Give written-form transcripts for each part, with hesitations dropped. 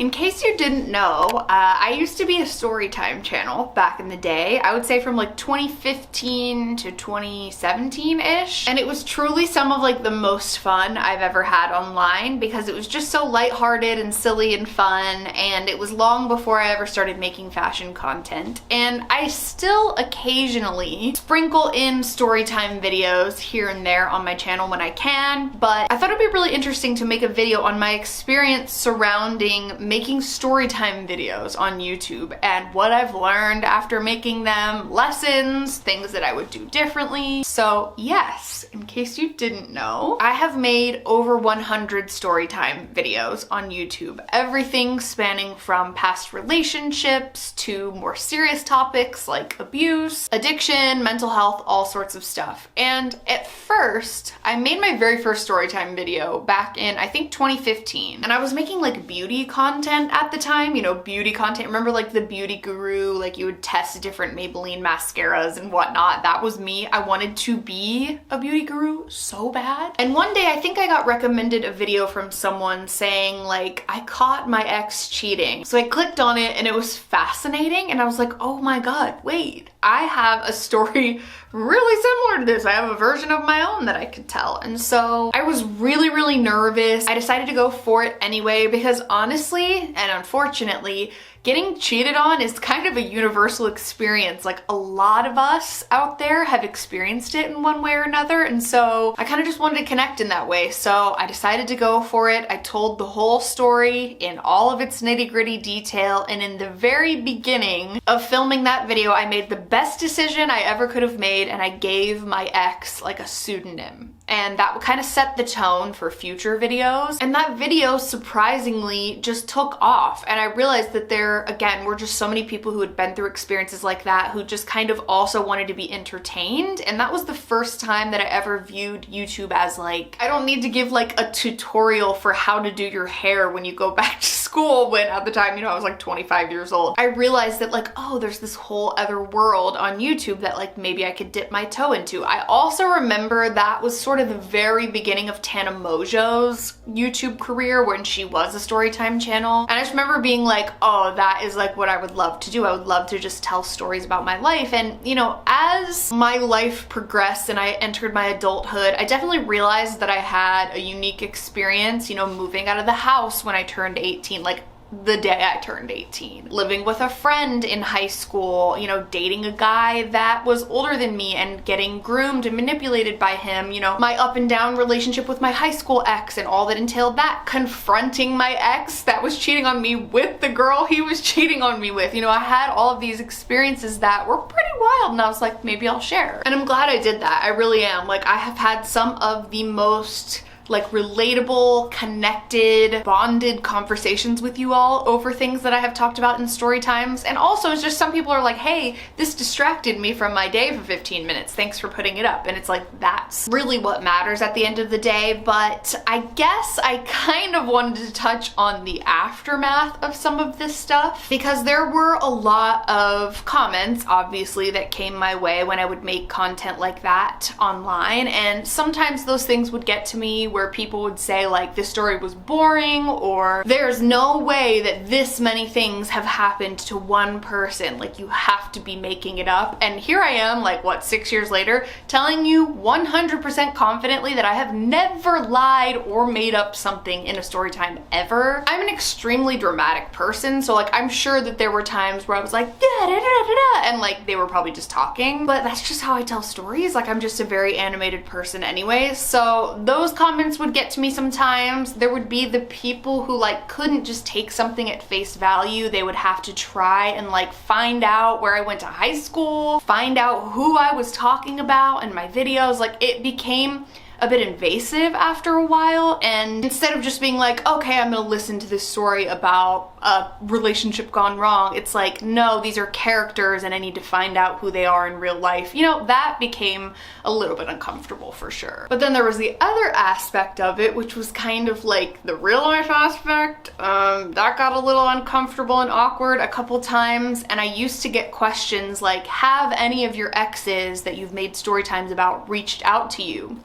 In case you didn't know, I used to be a storytime channel back in the day. I would say from like 2015 to 2017-ish. And it was truly some of like the most fun I've ever had online because it was just so lighthearted and silly and fun. And it was long before I ever started making fashion content. And I still occasionally sprinkle in storytime videos here and there on my channel when I can. But I thought it'd be really interesting to make a video on my experience surrounding making storytime videos on YouTube and what I've learned after making them, lessons, things that I would do differently. So yes, in case you didn't know, I have made over 100 storytime videos on YouTube. Everything spanning from past relationships to more serious topics like abuse, addiction, mental health, all sorts of stuff. And at first, I made my very first storytime video back in, I think, 2015. And I was making like beauty content at the time, you know, beauty content. Remember like the beauty guru, like you would test different Maybelline mascaras and whatnot. That was me. I wanted to be a beauty guru so bad. And one day I think I got recommended a video from someone saying like, I caught my ex cheating. So I clicked on it and it was fascinating. And I was like, oh my God, wait, I have a story really similar to this. I have a version of my own that I could tell. And so I was really, really nervous. I decided to go for it anyway because honestly, and unfortunately, getting cheated on is kind of a universal experience. Like a lot of us out there have experienced it in one way or another. And so I kind of just wanted to connect in that way. So I decided to go for it. I told the whole story in all of its nitty-gritty detail. And in the very beginning of filming that video, I made the best decision I ever could have made. And I gave my ex like a pseudonym. And that would kind of set the tone for future videos. And that video surprisingly just took off. And I realized that there, again, were just so many people who had been through experiences like that who just kind of also wanted to be entertained. And that was the first time that I ever viewed YouTube as like, I don't need to give like a tutorial for how to do your hair when you go back to school, when at the time, you know, I was like 25 years old. I realized that like, oh, there's this whole other world on YouTube that like maybe I could dip my toe into. I also remember that was sort of the very beginning of Tana Mojo's YouTube career when she was a storytime channel. And I just remember being like, oh, that is like what I would love to do. I would love to just tell stories about my life. And you know, as my life progressed and I entered my adulthood, I definitely realized that I had a unique experience, you know, moving out of the house when I turned 18, like the day I turned 18. Living with a friend in high school, you know, dating a guy that was older than me and getting groomed and manipulated by him, you know, my up and down relationship with my high school ex and all that entailed that, confronting my ex that was cheating on me with the girl he was cheating on me with. You know, I had all of these experiences that were pretty wild and I was like, maybe I'll share. And I'm glad I did that. I really am. Like, I have had some of the most like relatable, connected, bonded conversations with you all over things that I have talked about in story times. And also it's just some people are like, hey, this distracted me from my day for 15 minutes. Thanks for putting it up. And it's like, that's really what matters at the end of the day. But I guess I kind of wanted to touch on the aftermath of some of this stuff because there were a lot of comments, obviously, that came my way when I would make content like that online. And sometimes those things would get to me where people would say like, this story was boring, or there's no way that this many things have happened to one person. Like, you have to be making it up. And here I am, like, what, 6 years later, telling you 100% confidently that I have never lied or made up something in a story time ever. I'm an extremely dramatic person, so like, I'm sure that there were times where I was like, da, da, da, da, da, and like, they were probably just talking, but that's just how I tell stories. Like, I'm just a very animated person anyway. So those comments would get to me sometimes. There would be the people who like couldn't just take something at face value. They would have to try and like find out where I went to high school, find out who I was talking about in my videos. Like, it became a bit invasive after a while, and instead of just being like, okay, I'm gonna listen to this story about a relationship gone wrong, it's like, no, these are characters and I need to find out who they are in real life. You know, that became a little bit uncomfortable for sure. But then there was the other aspect of it, which was kind of like the real life aspect. That got a little uncomfortable and awkward a couple times, and I used to get questions like, have any of your exes that you've made story times about reached out to you?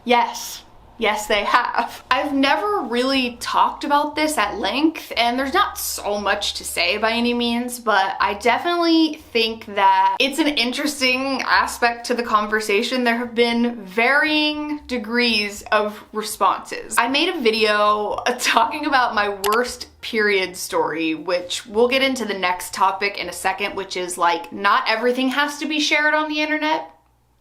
Yes. Yes, they have. I've never really talked about this at length, and there's not so much to say by any means, but I definitely think that it's an interesting aspect to the conversation. There have been varying degrees of responses. I made a video talking about my worst period story, which we'll get into the next topic in a second, which is like, not everything has to be shared on the internet.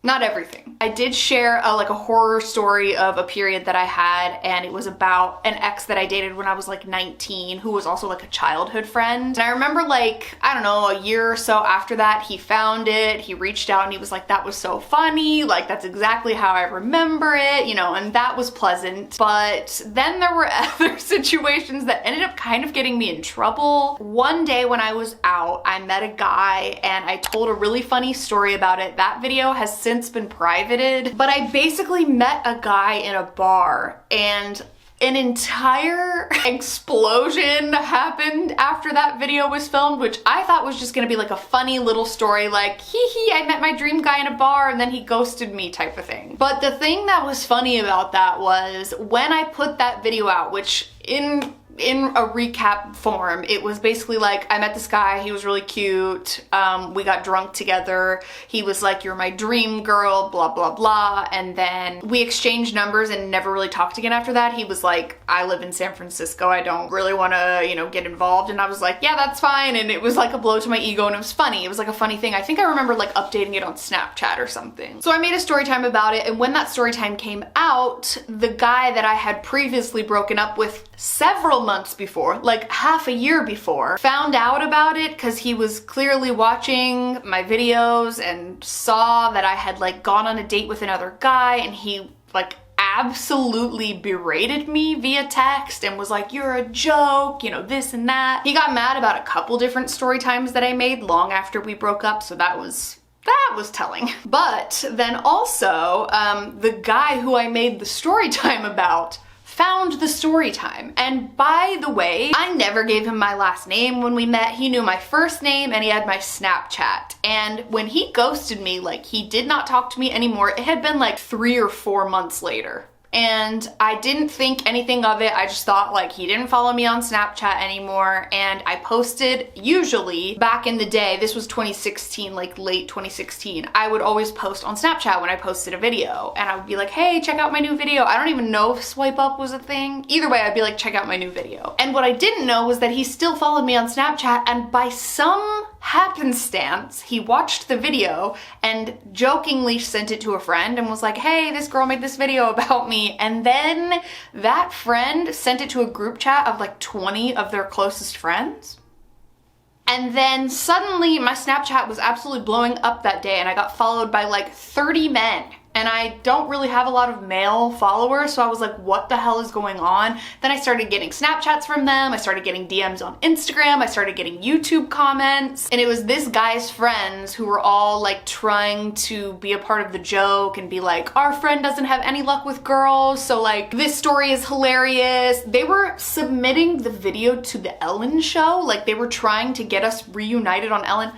Not everything. I did share a horror story of a period that I had, and it was about an ex that I dated when I was like 19, who was also like a childhood friend. And I remember I don't know, a year or so after that, he found it, he reached out and he was like, that was so funny, like that's exactly how I remember it, you know, and that was pleasant. But then there were other situations that ended up kind of getting me in trouble. One day when I was out, I met a guy and I told a really funny story about it. That video has since been privated, but I basically met a guy in a bar and an entire explosion happened after that video was filmed, which I thought was just gonna be like a funny little story, like, hee hee, I met my dream guy in a bar and then he ghosted me type of thing. But the thing that was funny about that was when I put that video out, which in a recap form, it was basically like, I met this guy, he was really cute, we got drunk together, he was like, you're my dream girl, blah blah blah, and then we exchanged numbers and never really talked again after that. He was like, I live in San Francisco, I don't really want to, you know, get involved, and I was like, yeah, that's fine, and it was like a blow to my ego, and it was funny. It was like a funny thing. I think I remember like updating it on Snapchat or something. So I made a story time about it, and when that story time came out, the guy that I had previously broken up with several months before, like half a year before, found out about it because he was clearly watching my videos and saw that I had like gone on a date with another guy, and he like absolutely berated me via text and was like, you're a joke, you know, this and that. He got mad about a couple different story times that I made long after we broke up, so that was telling. But then also, the guy who I made the story time about found the story time. And by the way, I never gave him my last name when we met. He knew my first name and he had my Snapchat. And when he ghosted me, like, he did not talk to me anymore. It had been like 3 or 4 months later. And I didn't think anything of it. I just thought like he didn't follow me on Snapchat anymore. And I posted, usually back in the day, this was 2016, like late 2016, I would always post on Snapchat when I posted a video, and I would be like, hey, check out my new video. I don't even know if swipe up was a thing. Either way, I'd be like, check out my new video. And what I didn't know was that he still followed me on Snapchat, and by some happenstance, he watched the video and jokingly sent it to a friend and was like, hey, this girl made this video about me. And then that friend sent it to a group chat of like 20 of their closest friends. And then suddenly my Snapchat was absolutely blowing up that day, and I got followed by like 30 men. And I don't really have a lot of male followers, so I was like, what the hell is going on? Then I started getting Snapchats from them, I started getting DMs on Instagram, I started getting YouTube comments, and it was this guy's friends who were all like trying to be a part of the joke and be like, our friend doesn't have any luck with girls, so like, this story is hilarious. They were submitting the video to the Ellen show, like they were trying to get us reunited on Ellen.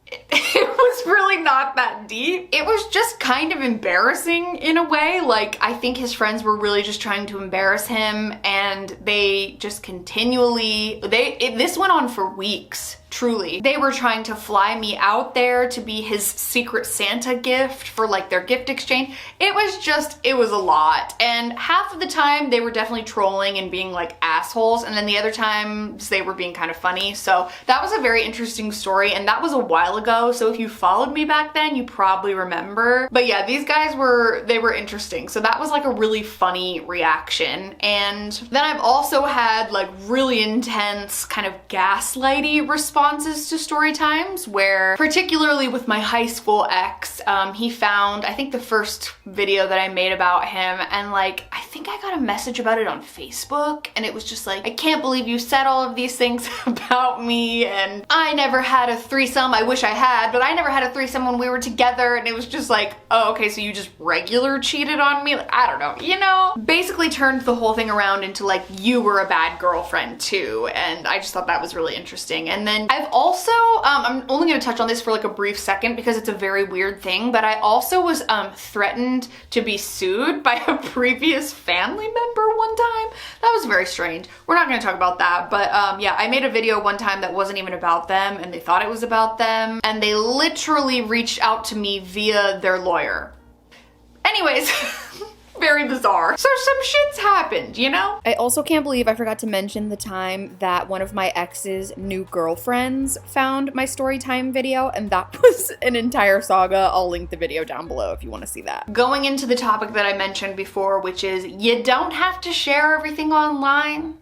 It was really not that deep. It was just kind of embarrassing in a way. Like, I think his friends were really just trying to embarrass him, and they just continually, this went on for weeks. Truly. They were trying to fly me out there to be his secret Santa gift for like their gift exchange. It was a lot. And half of the time they were definitely trolling and being like assholes, and then the other times they were being kind of funny. So that was a very interesting story, and that was a while ago. So if you followed me back then, you probably remember. But yeah, these guys were interesting. So that was like a really funny reaction. And then I've also had like really intense kind of gaslighty responses to story times, where particularly with my high school ex, he found, I think, the first video that I made about him, and like, I think I got a message about it on Facebook, and it was just like, I can't believe you said all of these things about me, and I never had a threesome. I wish I had, but I never had a threesome when we were together. And it was just like, oh, okay, so you just regular cheated on me? Like, I don't know, you know? Basically turned the whole thing around into like, you were a bad girlfriend too, and I just thought that was really interesting. And then I've also, I'm only gonna touch on this for like a brief second because it's a very weird thing, but I also was threatened to be sued by a previous family member one time. That was very strange. We're not gonna talk about that, but yeah, I made a video one time that wasn't even about them and they thought it was about them, and they literally reached out to me via their lawyer. Anyways, very bizarre. So some shit's happened, you know? I also can't believe I forgot to mention the time that one of my ex's new girlfriends found my story time video, and that was an entire saga. I'll link the video down below if you want to see that. Going into the topic that I mentioned before, which is you don't have to share everything online.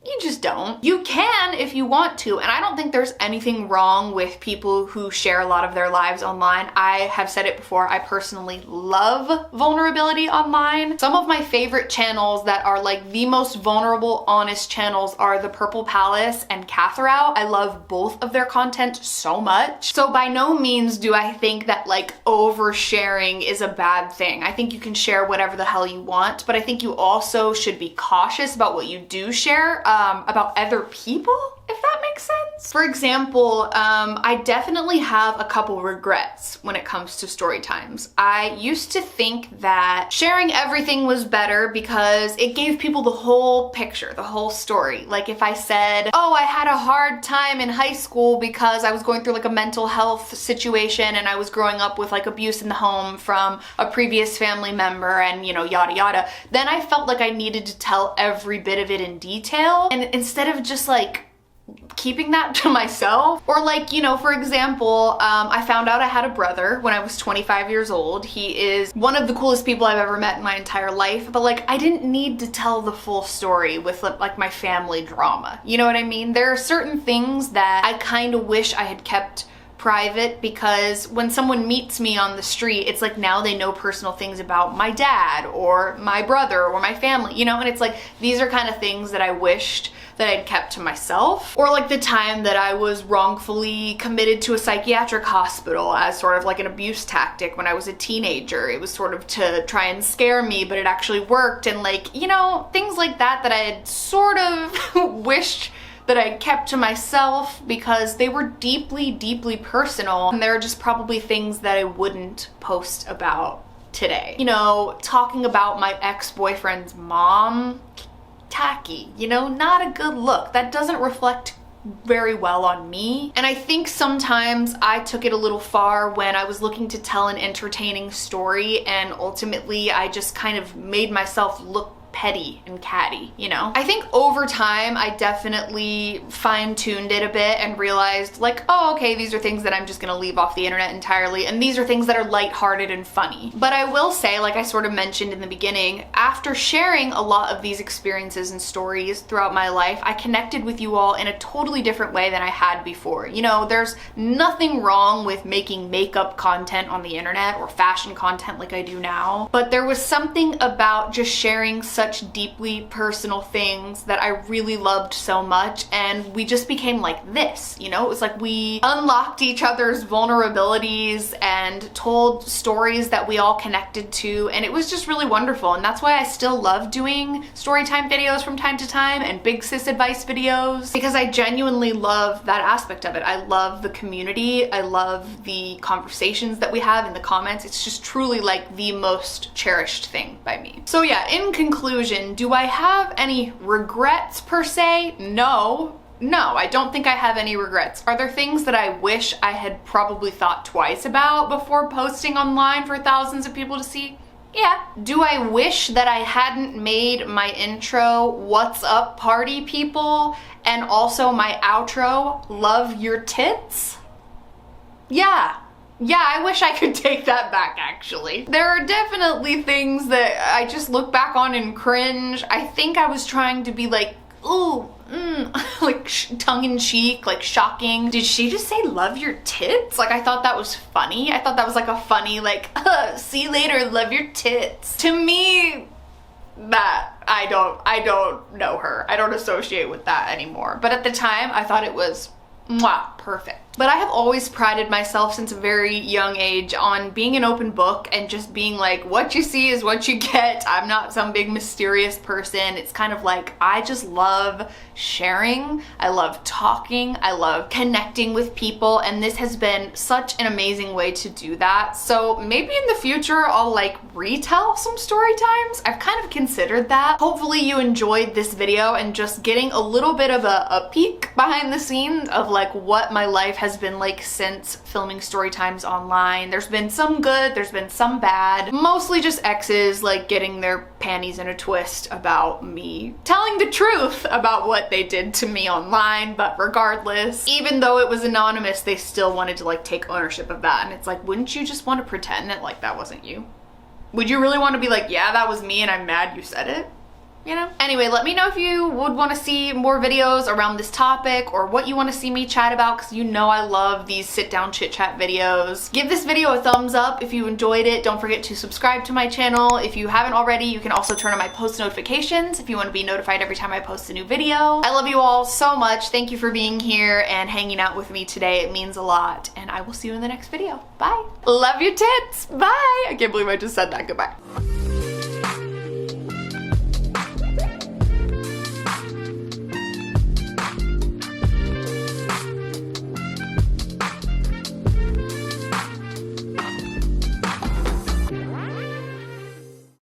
You just don't. You can if you want to, and I don't think there's anything wrong with people who share a lot of their lives online. I have said it before, I personally love vulnerability online. Some of my favorite channels that are like the most vulnerable, honest channels are The Purple Palace and Catherine. I love both of their content so much. So by no means do I think that like oversharing is a bad thing. I think you can share whatever the hell you want, but I think you also should be cautious about what you do share. About other people, if that makes sense. For example, I definitely have a couple regrets when it comes to story times. I used to think that sharing everything was better because it gave people the whole picture, the whole story. Like if I said, oh, I had a hard time in high school because I was going through like a mental health situation and I was growing up with like abuse in the home from a previous family member and, you know, yada yada, then I felt like I needed to tell every bit of it in detail. And instead of just like keeping that to myself, or like, you know, for example, I found out I had a brother when I was 25 years old. He is one of the coolest people I've ever met in my entire life, but like I didn't need to tell the full story with like my family drama. You know what I mean? There are certain things that I kind of wish I had kept private, because when someone meets me on the street, it's like now they know personal things about my dad or my brother or my family, you know, and it's like these are kind of things that I wished that I'd kept to myself. Or like the time that I was wrongfully committed to a psychiatric hospital as sort of like an abuse tactic when I was a teenager. It was sort of to try and scare me, but it actually worked, and like, you know, things like that that I had sort of wished that I kept to myself because they were deeply, deeply personal, and they're just probably things that I wouldn't post about today. You know, talking about my ex-boyfriend's mom, tacky, you know, not a good look. That doesn't reflect very well on me. And I think sometimes I took it a little far when I was looking to tell an entertaining story, and ultimately I just kind of made myself look petty and catty, you know? I think over time I definitely fine-tuned it a bit and realized like, oh, okay, these are things that I'm just gonna leave off the internet entirely, and these are things that are lighthearted and funny. But I will say, like I sort of mentioned in the beginning, after sharing a lot of these experiences and stories throughout my life, I connected with you all in a totally different way than I had before. You know, there's nothing wrong with making makeup content on the internet or fashion content like I do now, but there was something about just sharing such deeply personal things that I really loved so much, and we just became like this, you know? It was like we unlocked each other's vulnerabilities and told stories that we all connected to, and it was just really wonderful. And that's why I still love doing storytime videos from time to time and big sis advice videos, because I genuinely love that aspect of it. I love the community, I love the conversations that we have in the comments. It's just truly like the most cherished thing by me. So yeah, in conclusion, do I have any regrets per se? No, I don't think I have any regrets. Are there things that I wish I had probably thought twice about before posting online for thousands of people to see? Yeah. Do I wish that I hadn't made my intro, "What's up, party people," and also my outro, "Love your tits"? Yeah, I wish I could take that back, actually. There are definitely things that I just look back on and cringe. I think I was trying to be like, ooh, like tongue-in-cheek, like shocking. Did she just say "love your tits"? Like I thought that was funny. I thought that was like a funny, like, see you later, love your tits. To me, that, I don't know her. I don't associate with that anymore. But at the time, I thought it was Mwah, perfect. But I have always prided myself since a very young age on being an open book and just being like, what you see is what you get. I'm not some big mysterious person. It's kind of like, I just love sharing. I love talking. I love connecting with people. And this has been such an amazing way to do that. So maybe in the future, I'll like retell some story times. I've kind of considered that. Hopefully you enjoyed this video and just getting a little bit of a peek behind the scenes of like what my life has been like since filming story times online. There's been some good, there's been some bad, mostly just exes like getting their panties in a twist about me telling the truth about what they did to me online. But regardless, even though it was anonymous, they still wanted to like take ownership of that. And it's like, wouldn't you just want to pretend that like that wasn't you? Would you really want to be like, yeah, that was me and I'm mad you said it? You know? Anyway, let me know if you would want to see more videos around this topic or what you want to see me chat about, because you know I love these sit down chit chat videos. Give this video a thumbs up if you enjoyed it. Don't forget to subscribe to my channel. If you haven't already, you can also turn on my post notifications if you want to be notified every time I post a new video. I love you all so much. Thank you for being here and hanging out with me today. It means a lot, and I will see you in the next video. Bye. Love you, tits. Bye. I can't believe I just said that. Goodbye.